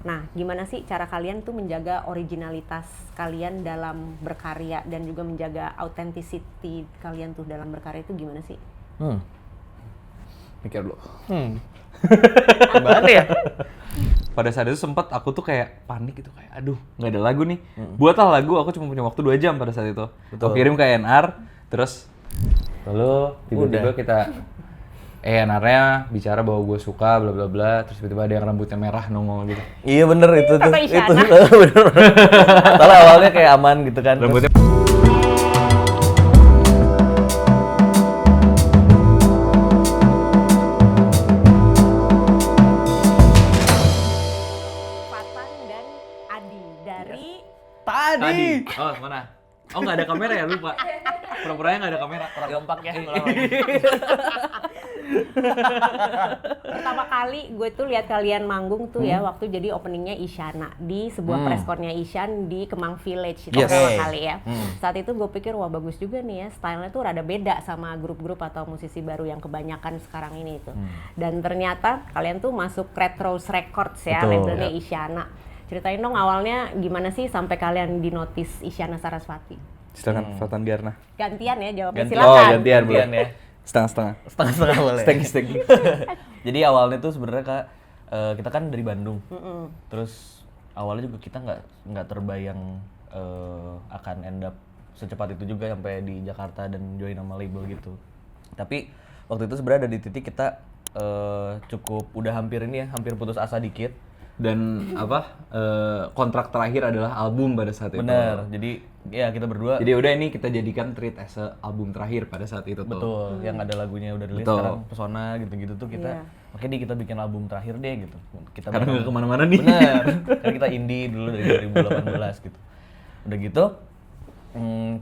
Nah, gimana sih cara kalian tuh menjaga originalitas kalian dalam berkarya dan juga menjaga authenticity kalian tuh dalam berkarya itu gimana sih? Mikir dulu. Gimana ya? Pada saat itu sempet aku tuh kayak panik gitu, kayak aduh nggak ada lagu nih. Buatlah lagu, aku cuma punya waktu 2 jam pada saat itu. Betul. Aku kirim ke A&R, terus lalu tiba-tiba kita A&R-nya bicara bahwa gue suka bla bla bla, terus tiba-tiba ada yang rambutnya merah nongol gitu. Iya bener itu tuh. Kata Itu Isyana. bener. Soalnya awalnya kayak aman gitu kan. Rambutnya Fatan dan Adi dari Tadi. Oh, mana? Oh, nggak ada kamera ya, lupa. Pura-puranya nggak ada kamera. Kurang kompak ya. pertama kali gue tuh lihat kalian manggung tuh ya waktu jadi openingnya Isyana di sebuah pressconnya Isyan di Kemang Village itu Yes. pertama kali ya. Saat itu gue pikir wah bagus juga nih ya, stylenya tuh rada beda sama grup-grup atau musisi baru yang kebanyakan sekarang ini itu. Dan ternyata kalian tuh masuk Red Rose Records ya, Betul. labelnya Isyana. Ceritain dong awalnya gimana sih sampai kalian dinotis Isyana Sarasvati? Silakan Fatan Diarna. Gantian ya jawabnya, Gantian. silakan. gantian, Gantian ya. Setengah-setengah. Setengah-setengah boleh. Steng. Jadi awalnya tuh sebenarnya Kak, kita kan dari Bandung. Terus awalnya juga kita nggak terbayang akan end up secepat itu juga sampai di Jakarta dan join nama label gitu. Tapi waktu itu sebenarnya ada di titik kita cukup udah hampir putus asa dikit. Dan kontrak terakhir adalah album pada saat itu. Bener. Jadi ya kita berdua. Jadi udah ini kita jadikan Treat as a album terakhir pada saat itu tuh. Betul, yang ada lagunya udah rilis Betul. sekarang Pesona gitu-gitu tuh kita makanya kita bikin album terakhir deh gitu. Kita Karena bareng- nggak kemana-mana nih. Bener, karena kita indie dulu dari 2018 gitu. Udah gitu,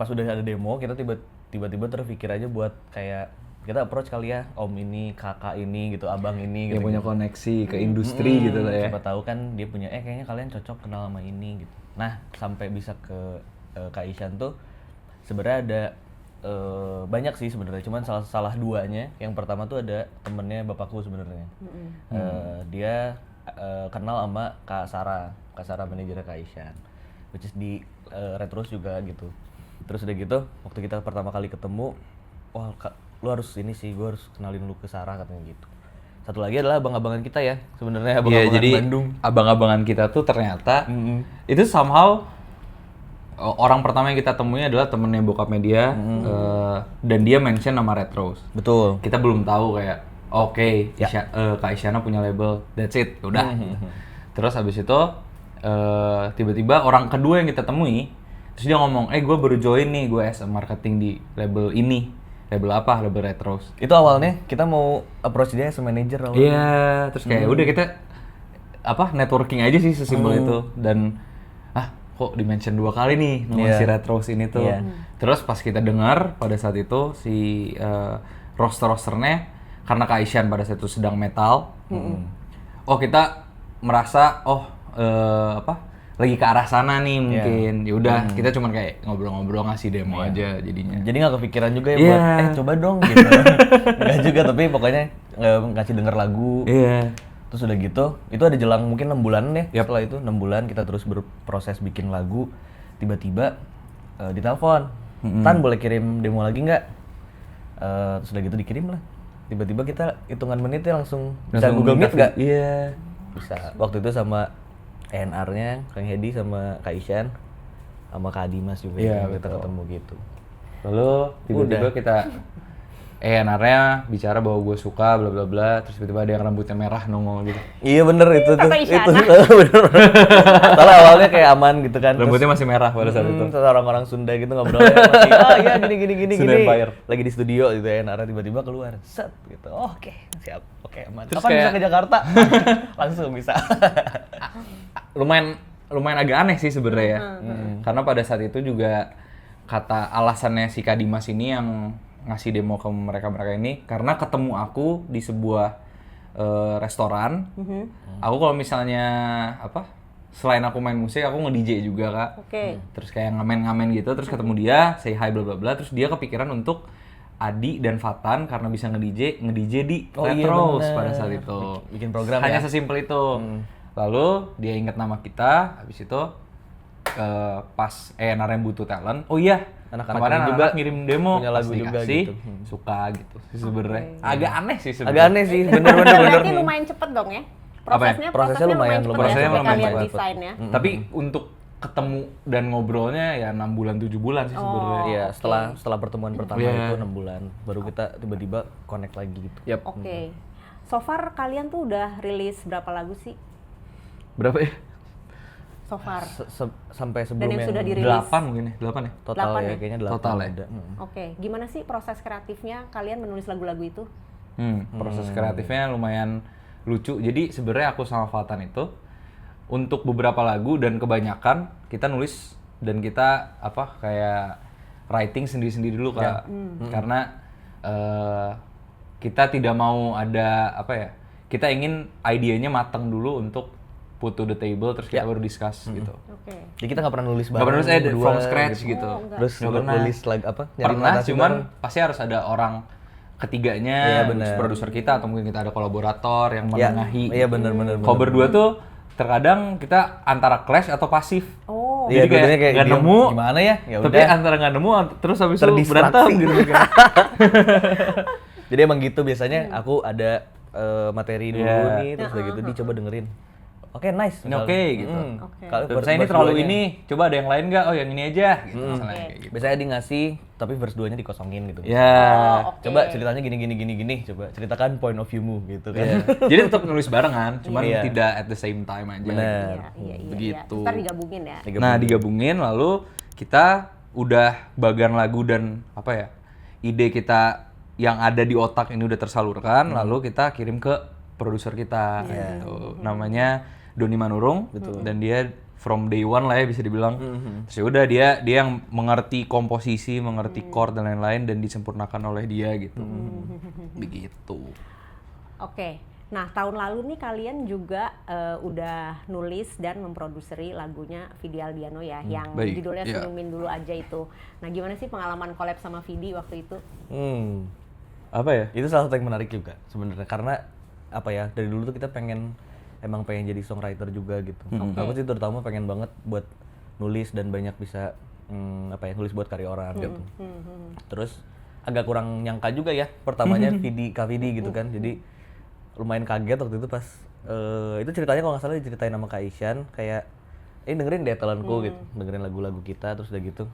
pas udah ada demo kita tiba-tiba terpikir aja buat kayak kita approach kali ya om ini, kakak ini gitu, abang ini Yang gitu. punya koneksi ke industri gitu lah ya. Siapa tahu kan dia punya kayaknya kalian cocok kenal sama ini gitu. Nah, sampai bisa ke Kak Isyan tuh sebenarnya ada banyak sih sebenarnya, cuman salah duanya. Yang pertama tuh ada temennya bapakku sebenarnya. Dia kenal sama Kak Sarah manajernya Kak Isyan, which is di Retros juga gitu. Terus udah gitu, waktu kita pertama kali ketemu, wah Kak, lu harus ini sih, gue harus kenalin lu ke Sarah katanya gitu. Satu lagi adalah abang-abangan kita ya, sebenarnya Iya, abang-abangan jadi Bandung. abang-abangan kita tuh ternyata itu somehow orang pertama yang kita temui adalah temennya bokapnya dia, dan dia mention nama Red Rose. Betul. Kita belum tahu kayak oke, Kak Isyana punya label, that's it, udah. Terus habis itu tiba-tiba orang kedua yang kita temui, terus dia ngomong, gue baru join nih, gue as a marketing di label ini. Label apa? Label Red Rose. Itu awalnya kita mau approach dia as a manager awalnya. Iya, terus kayak udah kita networking aja sih sesimpel itu. Dan kok di-mention 2 kali nih nama si Red Rose ini tuh. Terus pas kita dengar pada saat itu si roster-rosternya, karena Kak Isyan pada saat itu sedang metal. Kita merasa lagi ke arah sana nih mungkin. Ya udah, kita cuman kayak ngobrol-ngobrol ngasih demo aja jadinya. Jadi nggak kepikiran juga ya buat coba dong gitu. Nggak juga, tapi pokoknya ngasih denger lagu. Iya. Terus udah gitu, itu ada jelang mungkin 6 bulan deh. Setelah itu 6 bulan kita terus berproses bikin lagu. Tiba-tiba ditelepon, Tan boleh kirim demo lagi nggak? Terus udah gitu dikirim lah. Tiba-tiba kita hitungan menitnya langsung bisa Google Meet nggak? Iya. Bisa. Waktu itu sama A&R-nya, Kang Hedi sama Kak Isyan, sama Kak Dimas juga. Iya, Kita betul. ketemu gitu. Lalu tiba-tiba kita A&R-nya bicara bahwa gue suka bla bla bla, terus tiba-tiba ada yang rambutnya merah nongol gitu. Iya bener itu tuh. Kata Itu Isyana. bener. Soalnya awalnya kayak aman gitu kan. Rambutnya masih merah pada saat itu. Terus orang-orang Sunda gitu ngobrolnya masih iya gini Sunda Empire. Lagi di studio gitu ya, Nara tiba-tiba keluar. Set gitu. Oh, oke, siap. Oke, aman. Terus Kapan bisa kayak- ke Jakarta? Langsung bisa. lumayan agak aneh sih sebenarnya ya. Karena pada saat itu juga kata alasannya si Kak Dimas ini yang ngasih demo ke mereka-mereka ini karena ketemu aku di sebuah restoran. Aku kalau misalnya selain aku main musik, aku nge-DJ juga Kak. Oke. Terus kayak ngamen-ngamen gitu, terus ketemu dia, say hi bla bla bla, terus dia kepikiran untuk Adi dan Fatan karena bisa nge-DJ di Oh Red iya, Rose bener. pada saat itu. Bikin program hanya ya? sesimpel itu. Lalu dia inget nama kita, habis itu pas A&R yang butuh talent, oh iya, Anak-anak kemarin ini juga juga ngirim demo, punya lagu pas juga dikasih, gitu. suka gitu sih sebenarnya. Agak aneh sih sebenarnya. Agak aneh sih, bener-bener. Berarti lumayan cepet dong ya? Apa ya? Prosesnya lumayan cepet Prosesnya ya sampai lumayan kalian cepet. desain ya. Tapi untuk ketemu dan ngobrolnya ya 6 bulan 7 bulan sih sebenarnya. Iya, oke. setelah pertemuan pertama Iya. itu 6 bulan, baru kita tiba-tiba connect lagi gitu. Yap. Oke. So far kalian tuh udah rilis berapa lagu sih? Berapa ya? So far. Sampai Dan sebelum yang sudah yang dirilis. 8 mungkin ya, 8 ya? total 8 ya, ya? kayaknya 8 Total ya? ada. Oke, gimana sih proses kreatifnya kalian menulis lagu-lagu itu? Proses kreatifnya lumayan lucu. Jadi sebenarnya aku sama Fatan itu untuk beberapa lagu dan kebanyakan kita nulis dan kita kayak writing sendiri-sendiri dulu Kak. Karena kita tidak mau ada kita ingin idenya matang dulu untuk put to the table terus kita baru discuss gitu. Oke. Jadi kita nggak pernah nulis Nggak pernah nulis berdua from scratch gitu. Oh, enggak. Terus Nggak pernah. nulis nyari Pernah, notasi cuman bareng. pasti harus ada orang ketiganya, Iya, benar. produser kita atau mungkin kita ada kolaborator yang menengahi. Iya, benar-benar. Kalau berdua tuh terkadang kita antara clash atau pasif. Oh. Iya, Jadi kayak dua-duanya nggak diem, nemu, gimana ya? Ya tapi udah. antara nggak nemu terus habis itu Terdistraksi. berantem gitu kan. Jadi emang gitu biasanya aku ada materi dulu Iya. nih, terus udah gitu dicoba dengerin. Oke, nice. Ini oke gitu. Oke. Kalau Dan misalnya ini verse terlalu 2-nya. ini, coba ada yang lain nggak? Oh yang ini aja gitu. Misalnya Oke. kayak gitu. Biasanya dia ngasih, tapi verse 2-nya dikosongin gitu. Ya. Oh, oke. Coba ceritanya gini. Coba ceritakan point of view-mu gitu kan. Iya. Jadi tetap nulis barengan, cuman Iya. tidak at the same time aja. Bener. Iya. Begitu. Ntar digabungin ya. Nah digabungin lalu kita udah bagian lagu dan ide kita yang ada di otak ini udah tersalurkan, lalu kita kirim ke produser kita gitu. Namanya Doni Manurung dan dia from day one lah ya bisa dibilang. Terus ya udah dia yang mengerti komposisi, mengerti chord dan lain-lain dan disempurnakan oleh dia gitu. Begitu. Oke. Nah, tahun lalu nih kalian juga udah nulis dan memproduseri lagunya Vidi Aldiano ya, yang baik. judulnya Iya. Senyumin Dulu Aja itu. Nah, gimana sih pengalaman collab sama Vidi waktu itu? Apa ya? Itu salah satu yang menarik juga sebenarnya karena dari dulu tuh kita emang pengen jadi songwriter juga gitu. Aku sih terutama pengen banget buat nulis dan banyak bisa nulis buat karya orang gitu. Terus agak kurang nyangka juga ya pertamanya Kak Vidi gitu kan. Jadi lumayan kaget waktu itu pas itu ceritanya kalau nggak salah diceritain sama Kak Isyan kayak dengerin deh talentku gitu, dengerin lagu-lagu kita terus udah gitu.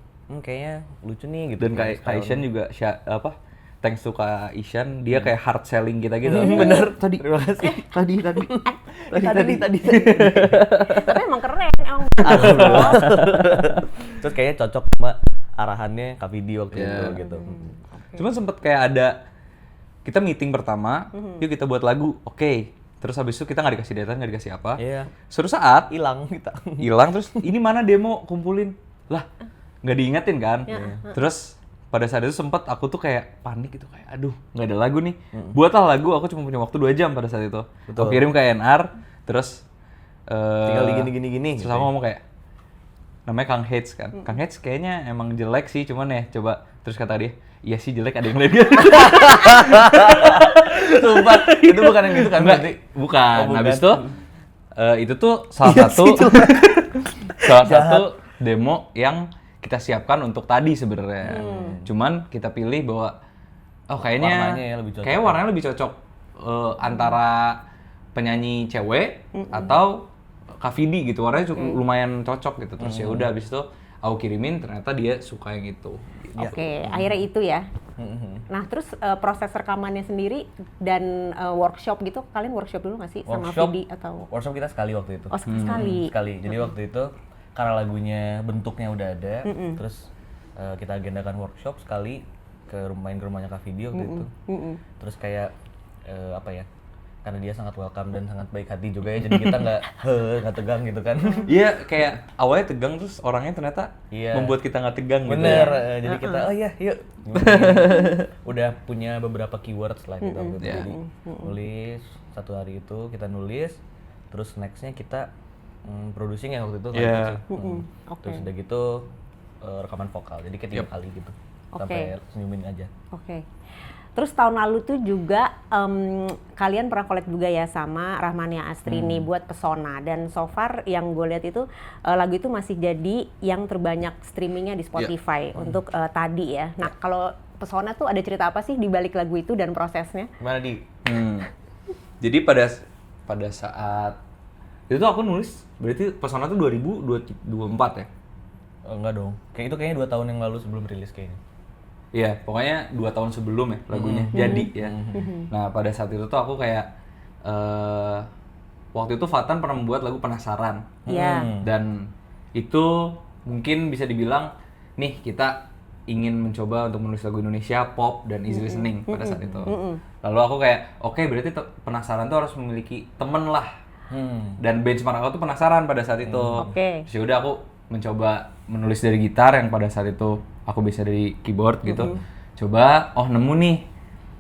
Kayaknya lucu nih gitu. Dan Kak Isyan juga thanks to Kak Isyan, dia kayak hard selling kita gitu. Bener. Tadi. Terima kasih. Tadi. Tadi. Tapi emang keren, emang Terus kayaknya cocok sama arahannya Kak Vidi waktu itu gitu. Cuman sempet kayak ada kita meeting pertama, yuk kita buat lagu, oke. Terus habis itu kita nggak dikasih deadline, nggak dikasih apa. Iya. Suatu saat Hilang kita. hilang terus ini mana demo kumpulin lah nggak diingetin kan. Terus pada saat itu sempet aku tuh kayak panik gitu kayak aduh nggak ada lagu nih. Buatlah lagu, aku cuma punya waktu 2 jam pada saat itu. Aku kirim ke A&R terus Tinggal gini. terus aku ngomong kayak namanya Kang Hets kan. Kang Hets kayaknya emang jelek sih, cuman ya coba. Terus kata dia, iya sih jelek, ada yang lain gak? Sumpah, itu bukan yang gitu kan berarti? Bukan. Oh, bukan. Habis itu tuh salah satu demo yang kita siapkan untuk tadi sebenarnya. Cuman kita pilih bahwa kayaknya Warnanya ya lebih cocok. kayak warnanya lebih cocok antara penyanyi cewek atau Kak Vidi gitu. Warnanya lumayan cocok gitu. Terus ya udah habis itu aku kirimin, ternyata dia suka yang itu. Oke, akhirnya itu ya. Nah, terus proses rekamannya sendiri dan workshop gitu, kalian workshop dulu nggak sih sama Vidi atau? Workshop kita sekali waktu itu. Oh, sekali. Sekali. Jadi waktu itu karena lagunya bentuknya udah ada, terus kita agendakan workshop sekali main ke rumahnya Kak Vidi waktu itu. Terus kayak karena dia sangat welcome dan sangat baik hati juga ya, jadi kita nggak tegang gitu kan. Iya, kayak awalnya tegang terus orangnya ternyata membuat kita nggak tegang gitu. Bener, jadi kita yuk. Udah punya beberapa keywords lah gitu waktu itu. Jadi nulis satu hari itu kita nulis, terus nextnya kita producing ya waktu itu kan. Terus udah gitu rekaman vokal, jadi kayak 3 kali gitu. Sampai senyumin aja. Oke. Terus tahun lalu tuh juga kalian pernah collab juga ya sama Rahmania Astrini buat Pesona, dan so far yang gue lihat itu lagu itu masih jadi yang terbanyak streamingnya di Spotify untuk tadi ya. Nah kalau Pesona tuh ada cerita apa sih di balik lagu itu dan prosesnya? Gimana di? Jadi pada saat itu tuh aku nulis, berarti Pesona tuh 2024 ya? Enggak dong. Kayak itu kayaknya 2 tahun yang lalu sebelum rilis kayaknya. Iya, pokoknya 2 tahun sebelum ya lagunya jadi ya. Nah pada saat itu tuh aku kayak waktu itu Fatan pernah membuat lagu Penasaran. Iya. Dan itu mungkin bisa dibilang nih kita ingin mencoba untuk menulis lagu Indonesia pop dan easy listening pada saat itu. Lalu aku kayak oke, berarti Penasaran tuh harus memiliki temen lah. Dan benchmark aku tuh Penasaran pada saat itu. Terus yaudah aku mencoba menulis dari gitar yang pada saat itu aku bisa dari keyboard gitu. Coba nemu nih.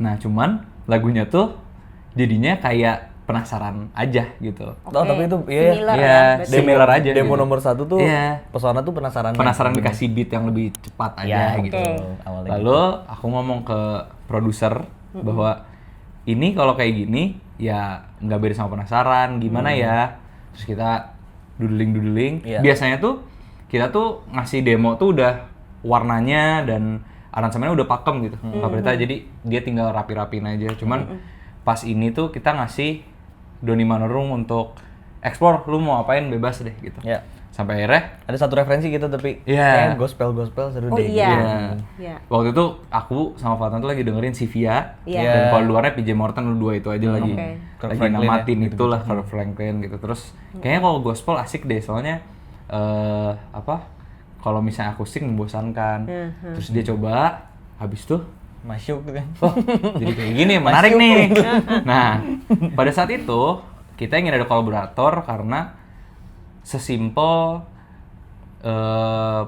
Nah cuman lagunya tuh jadinya kayak Penasaran aja gitu. Tapi itu similar aja. Demo gitu. nomor 1 tuh Pesona tuh Penasaran dikasih beat yang lebih cepat aja gitu. Awalnya Lalu aku ngomong ke produser bahwa ini kalau kayak gini ya nggak beda sama Penasaran, gimana ya? Terus kita doodling. Biasanya tuh kita tuh ngasih demo tuh udah warnanya dan aransemennya udah pakem gitu. Berita jadi dia tinggal rapi-rapiin aja. Cuman pas ini tuh kita ngasih Doni Manurung untuk explore, lu mau apain bebas deh gitu. Sampai akhirnya ada satu referensi gitu tapi kayak gospel seru deh. Waktu itu aku sama Fatan tuh lagi dengerin Sivia dan kalau luarnya PJ Morton, lu dua itu aja lagi namatin itulah Kirk Franklin gitu. Terus kayaknya kalau gospel asik deh soalnya kalau misalnya akustik membosankan. Terus dia coba, habis tuh masuk kan. Jadi kayak gini, menarik nih. Nah, pada saat itu kita ingin ada kolaborator karena sesimpel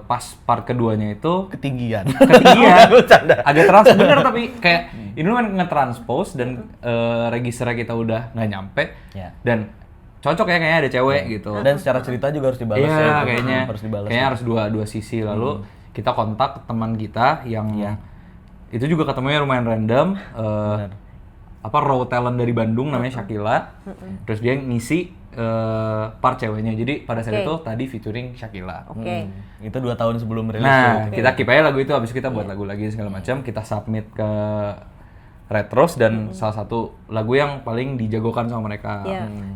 pas part keduanya itu ketinggian. Agak terasa bener tapi kayak ini kan nge-transpose dan registernya kita udah nggak nyampe dan cocok ya kayaknya ada cewek gitu. Dan secara cerita juga harus dibalas kayaknya harus dibalas. Kayaknya harus dua sisi. Lalu kita kontak teman kita yang itu juga ketemunya lumayan random. Raw talent dari Bandung namanya Shakila. Terus dia ngisi part ceweknya. Jadi pada saat itu tadi featuring Shakila. Itu 2 tahun sebelum rilis. Nah, kita keep aja lagu itu, habis kita buat lagu lagi segala macam, kita submit ke Retros dan salah satu lagu yang paling dijagokan sama mereka.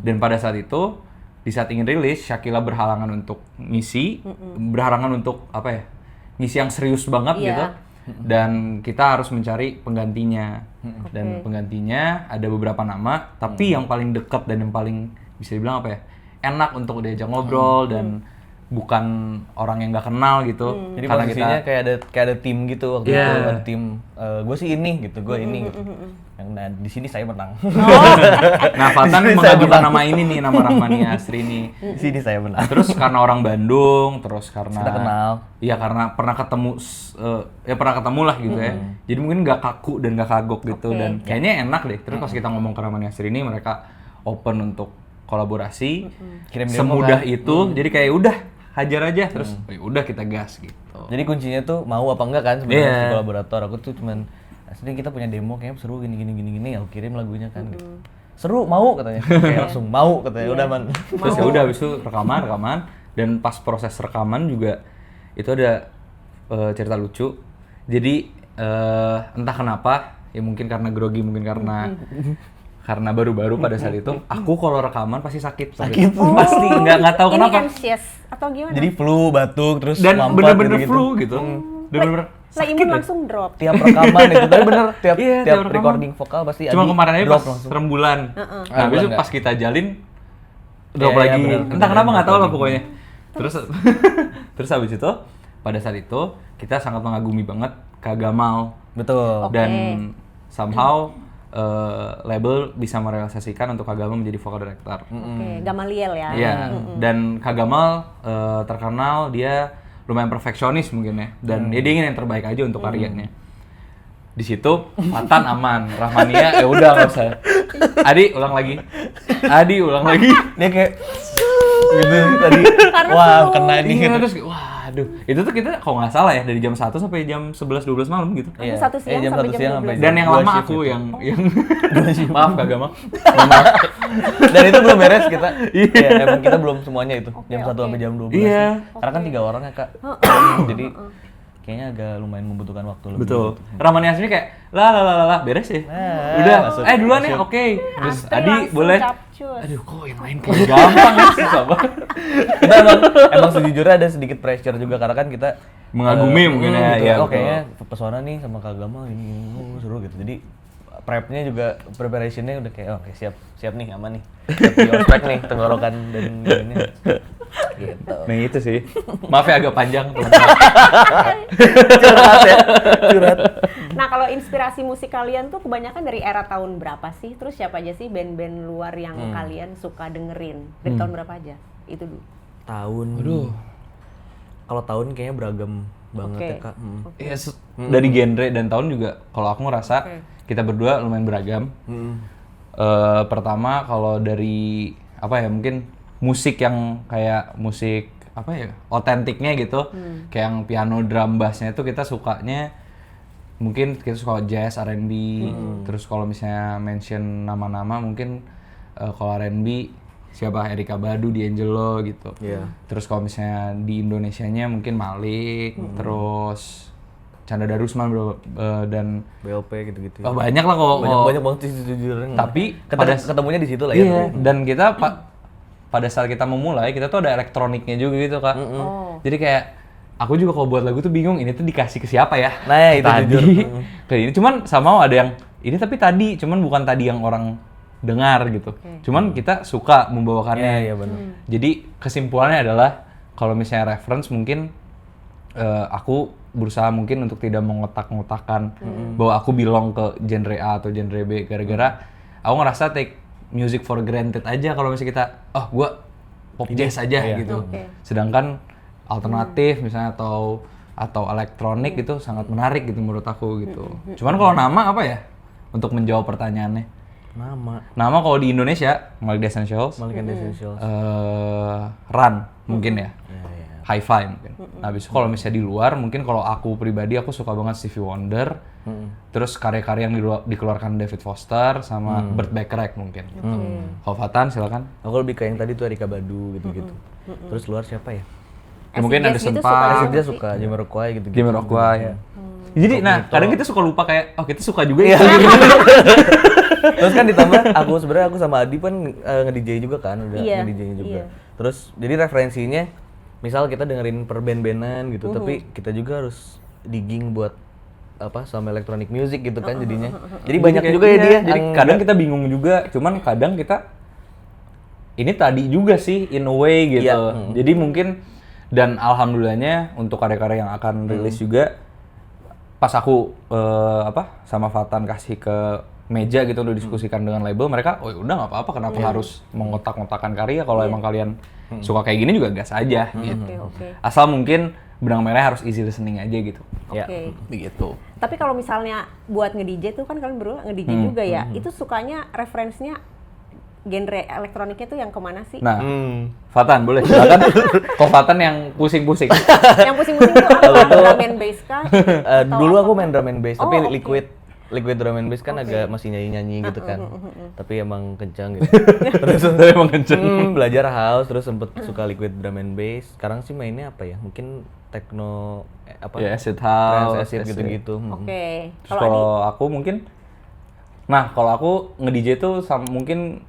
Dan pada saat itu di saat ingin rilis, Shakila berhalangan untuk ngisi, berhalangan untuk ngisi yang serius banget gitu. Dan kita harus mencari penggantinya. Dan penggantinya ada beberapa nama, tapi yang paling dekat dan yang paling bisa dibilang enak untuk diajak ngobrol dan bukan orang yang nggak kenal gitu. Jadi karena posisinya kayak ada tim gitu waktu itu, ada tim gue sih ini gitu, gue ini gitu. Nah di sini saya menang. Nah Fatan mengajukan nama ini nih, nama Rahmania Astrini. Di sini saya menang. Terus karena orang Bandung, terus karena kita kenal. Iya karena pernah ketemu lah gitu ya. Jadi mungkin nggak kaku dan nggak kagok gitu dan kayaknya enak deh. Terus pas kita ngomong ke Rahmania Astrini, mereka open untuk kolaborasi. Semudah itu. Jadi kayak udah hajar aja terus udah kita gas gitu. Jadi kuncinya tuh mau apa enggak kan sebenarnya si kolaborator. Aku tuh cuman asli kita punya demo kayaknya seru gini aku kirim lagunya kan gitu. Seru mau katanya. Kayak langsung mau katanya. Udah man. Terus ya udah habis itu rekaman dan pas proses rekaman juga itu ada cerita lucu. Jadi entah kenapa ya mungkin karena grogi, mungkin karena baru-baru pada saat itu aku kalau rekaman pasti sakit. Pasti nggak tahu kenapa. Ini anxious atau gimana? Jadi flu, batuk, terus dan mampet bener-bener flu gitu. Bener-bener imun langsung drop. Tiap rekaman itu, tapi bener tiap recording vokal pasti cuma kemarin aja pas langsung. rembulan. Nah, habis itu pas kita jalin drop lagi. Entah kenapa nggak tahu lah pokoknya. Terus habis itu pada saat itu kita sangat mengagumi banget Kak Gamal. Betul. Dan somehow label bisa merealisasikan untuk Kak Gamal menjadi vocal director. Gamaliel ya. Iya. Dan Kak Gamal terkenal dia lumayan perfeksionis mungkin ya. Dan dia ingin yang terbaik aja untuk karyanya. Di situ Fatan aman, Rahmania ya udah nggak usah. Adi ulang lagi. Dia kayak gitu tadi. Wah, kena ini. Terus wah Aduh, itu tuh kita kalau nggak salah ya dari jam 1 sampai jam 11-12 malam gitu. Itu 1 siang jam sampai 1 jam siang 12. Dan yang dua lama shift aku gitu. yang maaf kagak maaf. Dan itu belum beres kita. Iya, emang kita belum semuanya itu. Jam 1 sampai jam 12. Iya. Karena kan 3 orang ya, Kak. Jadi kayaknya agak lumayan membutuhkan waktu lebih. Betul. Ramani asli kayak lah beres ya. Udah, masuk. duluan ya. Oke. Terus Astri Adi langsung boleh. capcus. Aduh, kok yang lain kayak gampang ya, susah banget. Kita emang sejujurnya ada sedikit pressure juga karena kan kita Mengagumi mungkin ya, gitu. iya, Oh betul. kayaknya pesona nih sama Kak Gamal ini seru gitu. Jadi prepnya juga preparationnya udah kayak oke siap nih aman nih. Siap di ospek nih tenggorokan dan ini. Gitu. Nah itu sih. Maaf ya agak panjang teman-teman. Curhat ya. Curhat. Nah, kalau inspirasi musik kalian tuh kebanyakan dari era tahun berapa sih? Terus siapa aja sih band-band luar yang kalian suka dengerin? Dari tahun berapa aja? Itu dulu. Tahun. Aduh. Kalau tahun kayaknya beragam banget Oke. ya, Kak. Ya, dari genre dan tahun juga kalau aku ngerasa kita berdua lumayan beragam. Pertama kalau dari apa ya mungkin musik yang kayak musik apa ya otentiknya gitu, kayak yang piano drum bassnya itu kita sukanya mungkin kita suka jazz R&B. Terus kalau misalnya mention nama-nama mungkin kalau R&B siapa Erykah Badu, D'Angelo gitu. Terus kalau misalnya di Indonesianya mungkin Malik, terus Chandra Darusman dan BLP gitu-gitu. oh, banyak lah kok. Banyak banget sih sejujurnya. Tapi ketemunya di situ lah iya, ya. dan kita pada saat kita memulai kita tuh ada elektroniknya juga gitu Kak. Jadi kayak aku juga kalau buat lagu tuh bingung ini tuh dikasih ke siapa ya? Nah, ya, itu tadi jujur. ke ini cuman sama ada yang ini tapi tadi cuman bukan tadi yang orang dengar gitu. Cuman kita suka membawakannya. Iya, benar. Jadi kesimpulannya adalah kalau misalnya reference mungkin aku berusaha mungkin untuk tidak mengotak-ngotakan bahwa aku belong ke genre A atau genre B gara-gara aku ngerasa take music for granted aja kalau misalnya kita gua pop jazz aja gitu. Sedangkan alternatif misalnya atau elektronik itu sangat menarik gitu menurut aku gitu. Cuman kalau nama apa ya? Untuk menjawab pertanyaannya. Nama kalau di Indonesia Malik The Essentials. Run mungkin ya. Hi-Fi mungkin. Nah, habis itu kalau misalnya di luar, mungkin kalau aku pribadi aku suka banget Stevie Wonder. Terus karya-karya yang dikeluarkan David Foster sama Burt Bacharach mungkin. Kalau Fatan silakan. Aku lebih ke yang tadi tuh Erykah Badu gitu-gitu. Terus luar siapa ya? Mungkin ada Acid Jazz gitu sempat. suka Dia suka Jamiroquai gitu-gitu. Jamiroquai ya. Jadi kadang kita suka lupa kayak kita suka juga ya. Terus kan ditambah aku sama Adi kan nge-DJ juga kan, udah nge-DJ-nya juga. Terus jadi referensinya misal kita dengerin per band-bandan gitu, tapi kita juga harus digging buat sama electronic music gitu kan jadinya. Jadi banyak juga ya dia. Jadi kadang kita bingung juga, cuman kadang kita ini tadi juga sih in a way gitu. Jadi mungkin dan alhamdulillahnya untuk karya-karya yang akan rilis juga pas aku sama Fatan kasih ke meja gitu untuk diskusikan dengan label, mereka udah nggak apa-apa kenapa harus mengotak-ngotakan karya kalau emang kalian suka kayak gini juga gas aja gitu. Asal mungkin benang merah harus easy listening aja gitu. Begitu. Tapi kalau misalnya buat nge-DJ tuh kan kalian berdua nge-DJ juga ya, itu sukanya referensinya genre elektroniknya tuh yang kemana sih? Nah, Fatan boleh silakan. Kok Fatan yang pusing-pusing? Yang pusing-pusing tuh apa? Drum and bass kah? Dulu aku main drum and bass, tapi liquid drum and bass kan agak masih nyanyi-nyanyi gitu kan. Tapi emang kencang gitu. Terus emang kenceng. Belajar house, terus sempet suka liquid drum and bass. Sekarang sih mainnya apa ya? Mungkin techno Ya, acid house, acid gitu-gitu. Terus kalau aku mungkin kalau aku nge-DJ tuh mungkin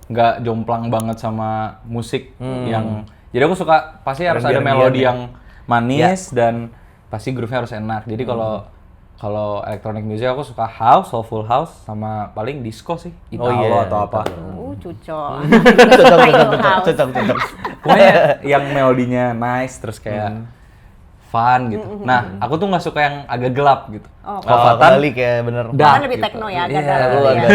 nggak jomplang banget sama musik yang jadi aku suka pasti harus ada melodi yang manis dan pasti groove-nya harus enak. Jadi kalau electronic music aku suka house, soulful house sama paling disco sih. Italo atau apa. Cocok. Pokoknya yang melodinya nice terus kayak fun gitu. Nah, aku tuh nggak suka yang agak gelap gitu. Kalau Fatan kayak bener. Kan lebih techno ya, agak dark ya.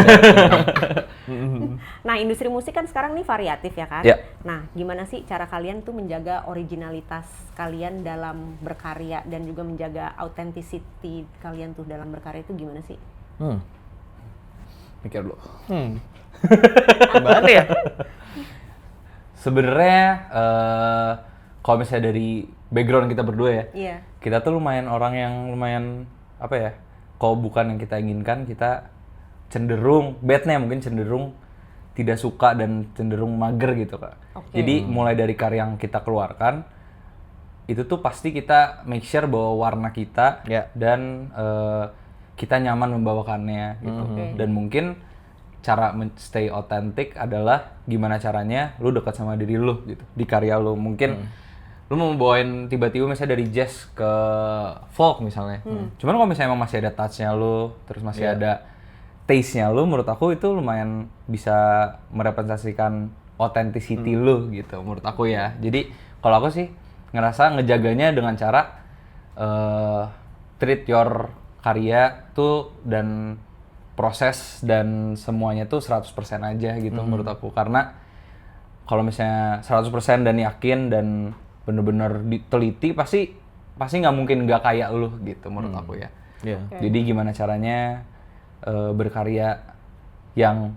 Nah, industri musik kan sekarang nih variatif ya kan? Nah, gimana sih cara kalian tuh menjaga originalitas kalian dalam berkarya dan juga menjaga authenticity kalian tuh dalam berkarya itu gimana sih? Mikir dulu. Gimana ya? Sebenarnya kalau misalnya dari background kita berdua ya, Iya. kita tuh lumayan orang yang lumayan apa ya? Kalau bukan yang kita inginkan, kita cenderung mungkin cenderung tidak suka dan cenderung mager gitu Kak. Oke. Jadi mulai dari karya yang kita keluarkan itu tuh pasti kita make sure bahwa warna kita Ya. dan kita nyaman membawakannya gitu. Oke. Dan mungkin cara stay authentic adalah gimana caranya lu dekat sama diri lu gitu di karya lu. Mungkin lu mau bawain tiba-tiba misalnya dari jazz ke folk misalnya. Cuman kalau misalnya emang masih ada touch-nya lu, terus masih ada taste-nya lu, menurut aku itu lumayan bisa merepresentasikan authenticity lu gitu menurut aku ya. Jadi kalau aku sih ngerasa ngejaganya dengan cara treat your karya tuh dan proses dan semuanya tuh 100% aja gitu menurut aku. Karena kalau misalnya 100% dan yakin dan bener-bener diteliti pasti nggak mungkin nggak kayak lu gitu menurut aku ya. Iya. Jadi gimana caranya berkarya yang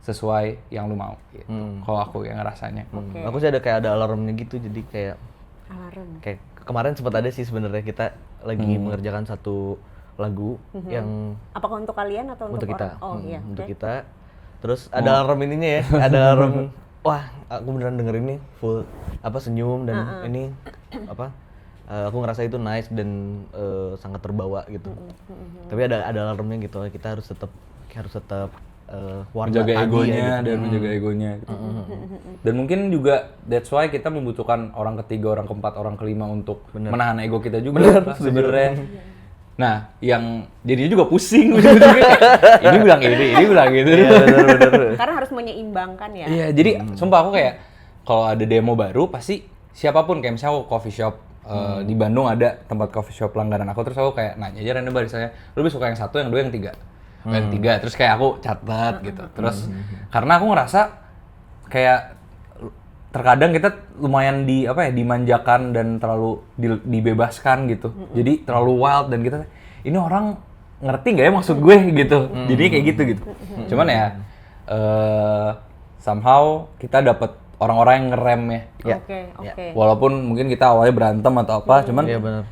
sesuai yang lu mau gitu. Kalau aku yang ngerasanya. Aku sih kayak ada alarmnya gitu, jadi kayak Alarm. kemarin sempat ada sih sebenarnya kita lagi mengerjakan satu lagu yang Apakah untuk kalian atau untuk orang? kita. Oh iya. Untuk Oke. kita. Terus ada alarm ininya ya, ada alarm wah, aku beneran denger ini full senyum dan ini aku ngerasa itu nice dan sangat terbawa gitu. Tapi ada alarmnya gitu, kita harus tetap warga Menjaga tadi egonya ya, gitu. dan menjaga egonya gitu. Dan mungkin juga that's why kita membutuhkan orang ketiga, orang keempat, orang kelima untuk menahan ego kita juga lah sebenarnya. Nah, yang jadinya juga pusing ujung-ujungnya. Ini bilang ini bilang gitu. Bener. Karena harus menyeimbangkan ya. Iya, jadi sumpah aku kayak kalau ada demo baru pasti siapapun kayak misalnya aku coffee shop di Bandung ada tempat coffee shop langganan aku, terus aku kayak nanya aja random barisannya, lu lebih suka yang satu, yang dua, yang tiga? Yang tiga, terus kayak aku catat gitu. Terus karena aku ngerasa kayak terkadang kita lumayan dimanjakan dan terlalu dibebaskan gitu. Jadi terlalu wild dan kita ini orang ngerti nggak ya maksud gue gitu. Jadi kayak gitu. Cuman ya somehow kita dapat orang-orang yang ngerem ya. Oke. Walaupun mungkin kita awalnya berantem atau apa, cuman Iya benar.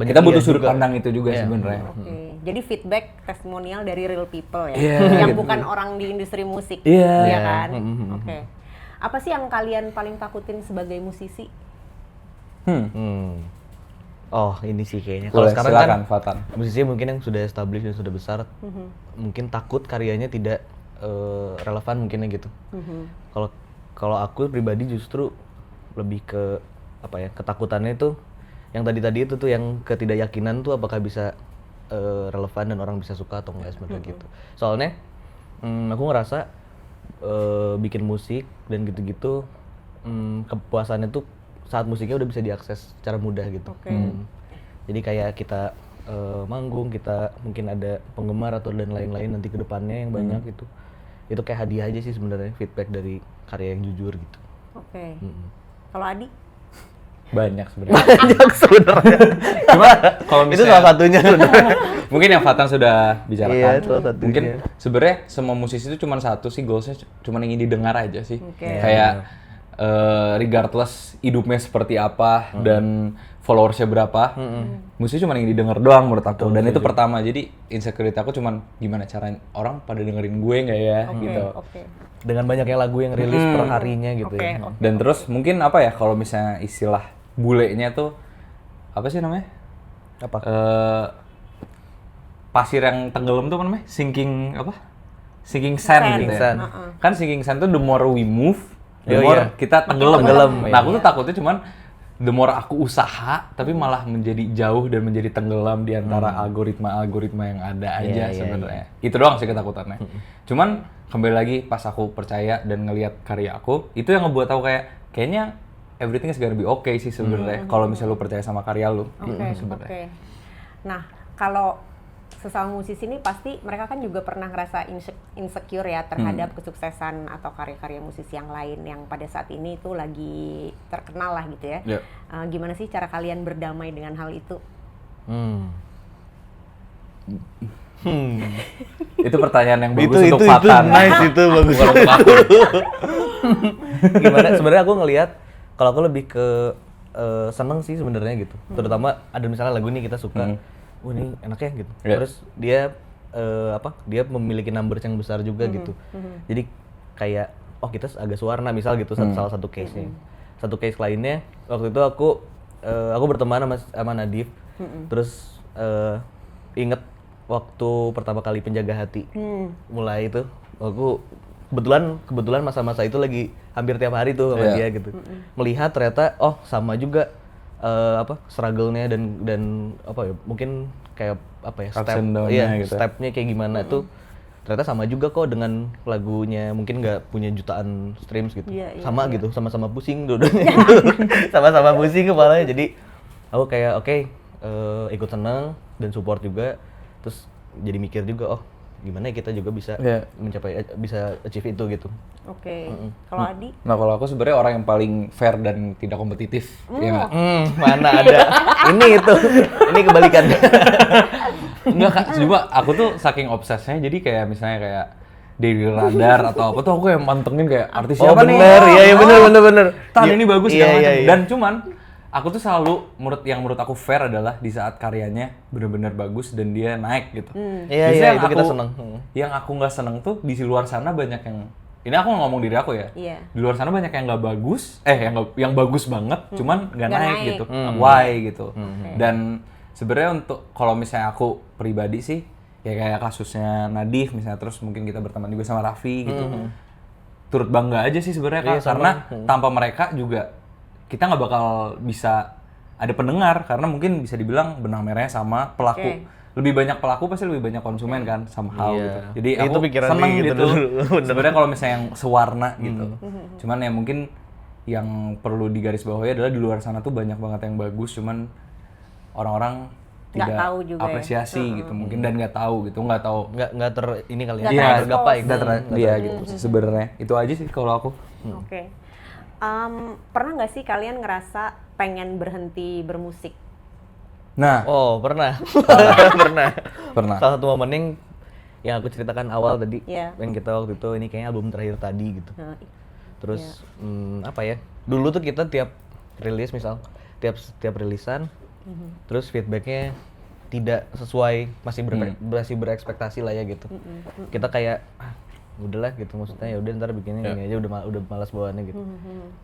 kita butuh iya sudut juga. pandang itu juga sebenarnya. Oke. Jadi feedback testimonial dari real people ya. Iya, Yang gitu. bukan orang di industri musik. Iya. Iya kan? Oke. Apa sih yang kalian paling takutin sebagai musisi? Oh, ini sih kayaknya. Boleh, Kalau sekarang silakan, kan Fatan. musisi mungkin yang sudah established dan sudah besar, mungkin takut karyanya tidak relevan mungkinnya gitu. Kalau aku pribadi justru lebih ke ketakutannya itu yang tadi itu tuh, yang ketidakyakinan tuh apakah bisa relevan dan orang bisa suka atau enggak sebenarnya gitu. Soalnya aku ngerasa bikin musik dan gitu-gitu kepuasannya tuh saat musiknya udah bisa diakses secara mudah gitu. Oke. Jadi kayak kita manggung, kita mungkin ada penggemar atau dan lain-lain nanti ke depannya yang banyak gitu. Itu kayak hadiah aja sih sebenarnya, feedback dari karya yang jujur gitu. Oke. Kalau Adi? Banyak sebenarnya. Cuma kalau Itu misalnya salah satunya sebenarnya. mungkin yang Fatan sudah bicarakan. Iya, salah satunya. Mungkin sebenarnya semua musisi itu cuma satu sih, goalsnya cuma ingin didengar aja sih. Oke. Kayak regardless hidupnya seperti apa dan followersnya berapa, musisi cuma ingin didengar doang menurut aku. Dan itu pertama, jadi insecurity aku cuma gimana cara orang pada dengerin gue nggak ya gitu. Oke. Dengan banyaknya lagu yang rilis per harinya gitu Oke, ya. oke. Dan terus mungkin apa ya kalau misalnya istilah bulenya tuh apa sih namanya? Apa? Pasir yang tenggelam tuh apa namanya? Sinking apa? Sinking sand gitu ya. Sand. Kan sinking sand tuh the more we move, the Oh, more iya. kita tenggelam. Tenggelam, Nah, iya. aku tuh takutnya cuman the more aku usaha tapi malah menjadi jauh dan menjadi tenggelam di antara algoritma-algoritma yang ada aja Iya, sebenarnya. Itu doang sih ketakutannya. Cuman kembali lagi pas aku percaya dan ngelihat karya aku, itu yang ngebuat aku kayaknya everything is gonna be okay sih sebenarnya. Kalau misalnya lu percaya sama karya lu. Oke. Nah, kalau sesama musisi ini pasti mereka kan juga pernah ngerasa insecure ya terhadap kesuksesan atau karya-karya musisi yang lain yang pada saat ini itu lagi terkenal lah gitu ya. Iya. Gimana sih cara kalian berdamai dengan hal itu? Itu pertanyaan yang bagus untuk itu Fatan. nice itu bagus. Bukan untuk aku. Gimana sebenarnya aku ngelihat Kalau aku lebih ke seneng sih sebenarnya gitu. Terutama ada misalnya lagu nih kita suka, ini enak ya gitu. Terus dia dia memiliki numbers yang besar juga gitu. Jadi kayak kita agak suarna misal gitu salah satu case-nya. Satu case lainnya waktu itu aku berteman sama Nadif. Terus inget waktu pertama kali Penjaga Hati. Mulai itu aku kebetulan masa-masa itu lagi hampir tiap hari tuh sama dia gitu. Melihat ternyata sama juga struggle-nya dan mungkin kayak stepnya kayak gimana tuh ternyata sama juga kok dengan lagunya, mungkin nggak punya jutaan streams gitu. Sama gitu, sama-sama pusing dua-duanya gitu. Sama-sama pusing kepalanya. Jadi aku kayak ikut seneng dan support juga. Terus jadi mikir juga gimana ya kita juga bisa bisa achieve itu gitu. Kalau Adi? Nah kalau aku sebenarnya orang yang paling fair dan tidak kompetitif. Ya nggak? Mana ada. Ini kebalikan. Enggak Kak, cuma aku tuh saking obsesnya jadi kayak misalnya kayak Daily Radar atau apa tuh aku yang mantengin kayak artis siapa nih. Iya bener. Tan ini bagus segala macam. Dan cuman aku tuh selalu menurut aku fair adalah di saat karyanya benar-benar bagus dan dia naik gitu. Iya itu kita seneng. Yang aku nggak seneng tuh di luar sana banyak yang ini aku ngomong diri aku ya. Di luar sana banyak yang nggak bagus, yang bagus banget, cuman nggak naik gitu. Why gitu. Dan sebenarnya untuk kalau misalnya aku pribadi sih ya kayak kasusnya Nadif misalnya, terus mungkin kita berteman juga sama Raffi gitu. Turut bangga aja sih sebenarnya Kak, karena tanpa mereka juga kita nggak bakal bisa ada pendengar, karena mungkin bisa dibilang benang merahnya sama pelaku. Lebih banyak pelaku pasti lebih banyak konsumen kan, somehow gitu. Jadi aku seneng gitu. Sebenarnya kalau misalnya yang sewarna gitu. Cuman ya mungkin yang perlu digarisbawahi adalah di luar sana tuh banyak banget yang bagus, cuman orang-orang tidak tahu juga apresiasi gitu mungkin, dan nggak tahu gitu, nggak ini kali ya. Iya gitu sih sebenarnya. Itu aja sih kalau aku. Pernah nggak sih kalian ngerasa pengen berhenti bermusik? Nah, pernah. Salah satu momen yang aku ceritakan awal tadi, yang kita waktu itu ini kayaknya album terakhir tadi gitu. Terus dulu tuh kita tiap rilis misal, tiap rilisan, terus feedbacknya tidak sesuai, masih berekspektasi lah ya gitu. Kita kayak udahlah gitu, maksudnya ya udah ntar bikinnya gini aja, udah malas bawaannya gitu.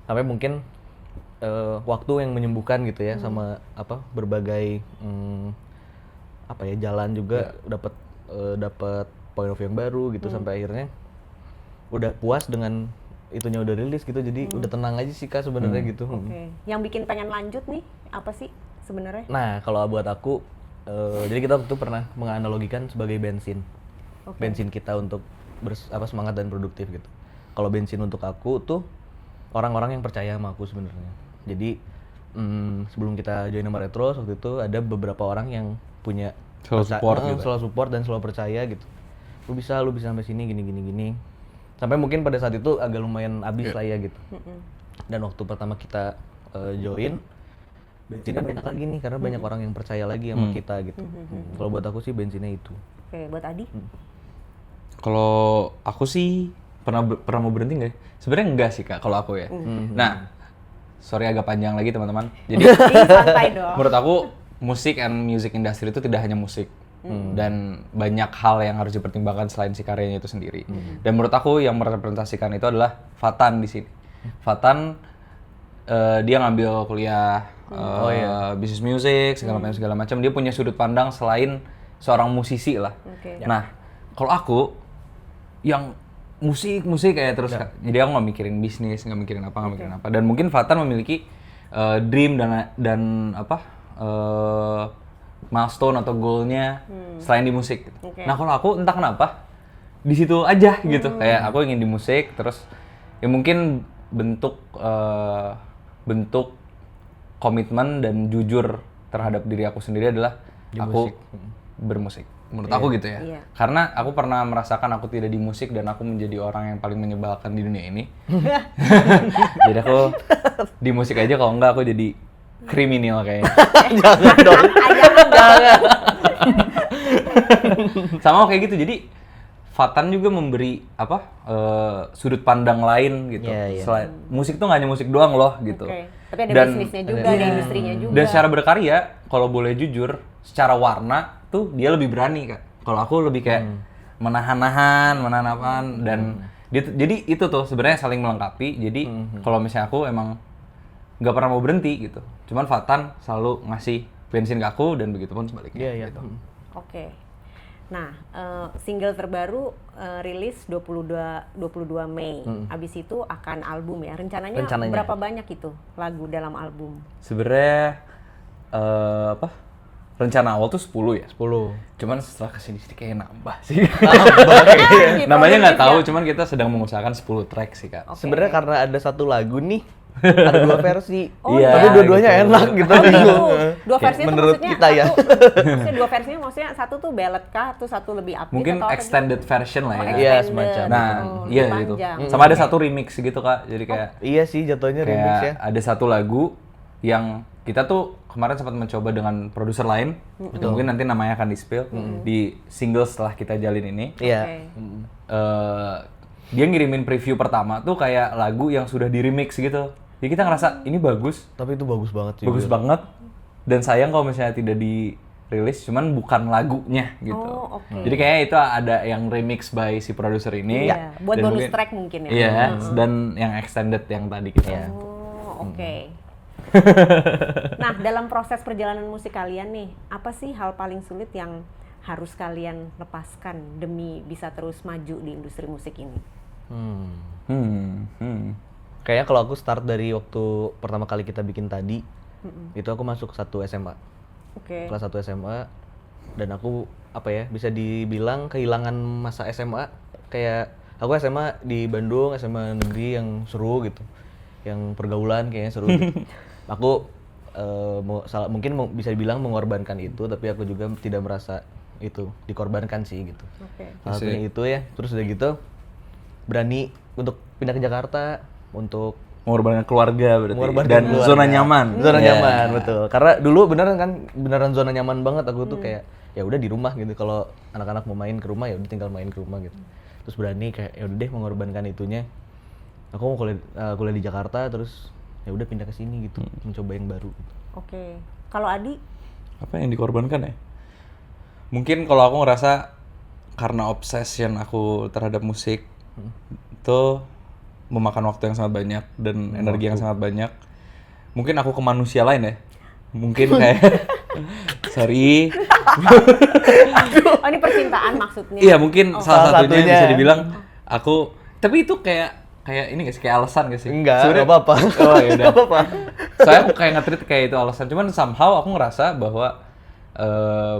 Sampai mungkin waktu yang menyembuhkan gitu ya, sama berbagai jalan juga dapat point of view yang baru gitu, sampai akhirnya udah puas dengan itunya udah rilis gitu, jadi udah tenang aja sih Kak sebenarnya gitu. Yang bikin pengen lanjut nih apa sih sebenarnya? Nah kalau buat aku jadi kita waktu itu pernah menganalogikan sebagai bensin. Bensin kita untuk semangat dan produktif gitu. Kalau bensin untuk aku tuh orang-orang yang percaya sama aku sebenarnya. Jadi sebelum kita join sama Retros waktu itu ada beberapa orang yang punya selalu support dan selalu percaya gitu. Lu bisa sampai sini gini. Sampai mungkin pada saat itu agak lumayan habis lah ya gitu. Dan waktu pertama kita join, bensinnya banyak lagi nih karena banyak orang yang percaya lagi sama kita gitu. Kalau buat aku sih bensinnya itu. Buat Adi? Kalau aku sih pernah mau berhenti nggak? Sebenarnya enggak sih Kak kalau aku ya. Nah, sorry agak panjang lagi teman-teman. Jadi santai dong. Menurut aku musik and music industry itu tidak hanya musik. Dan banyak hal yang harus dipertimbangkan selain si karyanya itu sendiri. Dan menurut aku yang merepresentasikan itu adalah Fatan di sini. Fatan dia ngambil kuliah bisnis musik segala macam. Dia punya sudut pandang selain seorang musisi lah. Nah, kalau aku yang musik kayak terus jadi aku nggak mikirin bisnis, nggak mikirin apa. Dan mungkin Fatan memiliki dream dan milestone atau goalnya selain di musik. Nah kalau aku entah kenapa di situ aja gitu, kayak aku ingin di musik, terus ya mungkin bentuk komitmen dan jujur terhadap diri aku sendiri adalah aku bermusik. Menurut aku gitu ya. Karena aku pernah merasakan aku tidak di musik dan aku menjadi orang yang paling menyebalkan di dunia ini. Jadi aku di musik aja, kalau enggak aku jadi kriminal kayaknya. Jangan dong. Jangan. Sama kayak gitu. Jadi Fatan juga memberi sudut pandang lain gitu. Selain musik tuh nggak hanya musik doang loh gitu. Tapi ada bisnisnya juga, ada industrinya juga. Dan secara berkarya, kalau boleh jujur, secara warna tuh dia lebih berani Kak. Kalau aku lebih kayak menahan dan jadi itu tuh sebenarnya saling melengkapi. Jadi kalau misalnya aku emang nggak pernah mau berhenti gitu. Cuman Fatan selalu ngasih bensin ke aku dan begitu pun sebaliknya. Gitu. Oke. Nah, single terbaru rilis 22 Mei. Abis itu akan album ya. Rencananya berapa banyak itu lagu dalam album? Sebenarnya rencana awal tuh 10 ya. 10. Cuman setelah kesini kayak nambah sih. Namanya nggak tahu, cuman kita sedang mengusahakan 10 track sih Kak. Okay. Sebenarnya karena ada satu lagu nih, ada 2 versi. Iya, tapi dua-duanya gitu. Enak gitu. Dua versi itu menurut maksudnya kita ya. Maksudnya dua versinya maksudnya satu tuh ballad kah, atau satu lebih upbeat mungkin atau extended version lah ya. Iya, semacam. Nah, iya gitu. Sama ada satu remix gitu Kak. Jadi kayak iya sih jatuhnya remix ya. Ada satu lagu yang kita tuh kemarin sempat mencoba dengan produser lain. Mungkin nanti namanya akan di-spill di single setelah kita jalin ini. Iya. Dia ngirimin preview pertama tuh kayak lagu yang sudah di-remix gitu. Jadi kita ngerasa ini bagus. Tapi itu bagus banget sih. Bagus banget. Dan sayang kalau misalnya tidak dirilis, cuman bukan lagunya gitu. Jadi kayaknya itu ada yang remix by si produser ini. Iya, buat bonus track mungkin ya. Iya, dan yang extended yang tadi kita. Oke. Nah, dalam proses perjalanan musik kalian nih, apa sih hal paling sulit yang harus kalian lepaskan demi bisa terus maju di industri musik ini? Kayaknya kalau aku start dari waktu pertama kali kita bikin tadi, itu aku masuk 1 SMA. Kelas 1 SMA, dan aku bisa dibilang kehilangan masa SMA. Kayak aku SMA di Bandung, SMA negeri yang seru gitu, yang pergaulan kayaknya seru gitu. Aku mungkin bisa dibilang mengorbankan itu, tapi aku juga tidak merasa itu dikorbankan sih gitu. Salah satunya itu ya. Terus udah gitu berani untuk pindah ke Jakarta, untuk mengorbankan keluarga berarti dan keluarga. Zona nyaman. Zona nyaman, betul. Karena dulu beneran zona nyaman banget aku tuh kayak ya udah di rumah gitu. Kalau anak-anak mau main ke rumah ya udah tinggal main ke rumah gitu. Terus berani kayak ya udah deh mengorbankan itunya. Aku mau kuliah di Jakarta, terus ya udah pindah ke sini gitu, mencoba yang baru. Kalau Adi? Apa yang dikorbankan ya? Mungkin kalau aku ngerasa karena obsession aku terhadap musik itu memakan waktu yang sangat banyak dan energi yang sangat banyak. Mungkin aku ke manusia lain ya. Mungkin kayak sorry. Oh, ini percintaan maksudnya? Iya, mungkin salah satunya bisa dibilang aku. Tapi itu kayak ini gak sih, kayak alasan gak sih? Enggak apa-apa. Oh ya udah. Soalnya aku kayak nge-treat kayak itu alasan. Cuman somehow aku ngerasa bahwa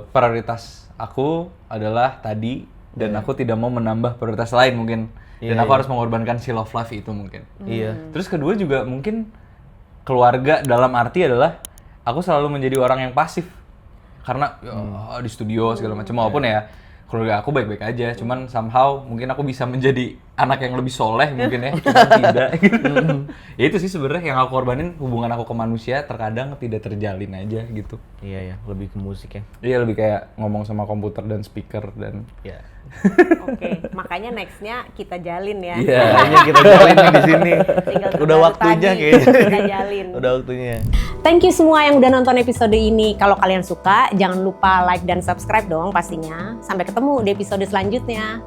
prioritas aku adalah tadi dan aku tidak mau menambah prioritas lain mungkin. Dan aku harus mengorbankan si love life itu mungkin. Terus kedua juga mungkin keluarga dalam arti adalah aku selalu menjadi orang yang pasif. Karena di studio segala macam maupun ya keluarga aku baik-baik aja, cuman somehow mungkin aku bisa menjadi anak yang lebih soleh mungkin ya, cuman tidak gitu. Ya itu sih sebenarnya yang aku korbanin, hubungan aku ke manusia terkadang tidak terjalin aja gitu. Iya ya, lebih ke musik ya. Iya, lebih kayak ngomong sama komputer dan speaker dan Makanya nextnya kita jalin ya. Iya, kayaknya kita jalin nih di sini. Udah waktunya kayaknya. Kita jalin. Udah waktunya. Thank you semua yang udah nonton episode ini. Kalau kalian suka, jangan lupa like dan subscribe dong pastinya. Sampai ketemu di episode selanjutnya.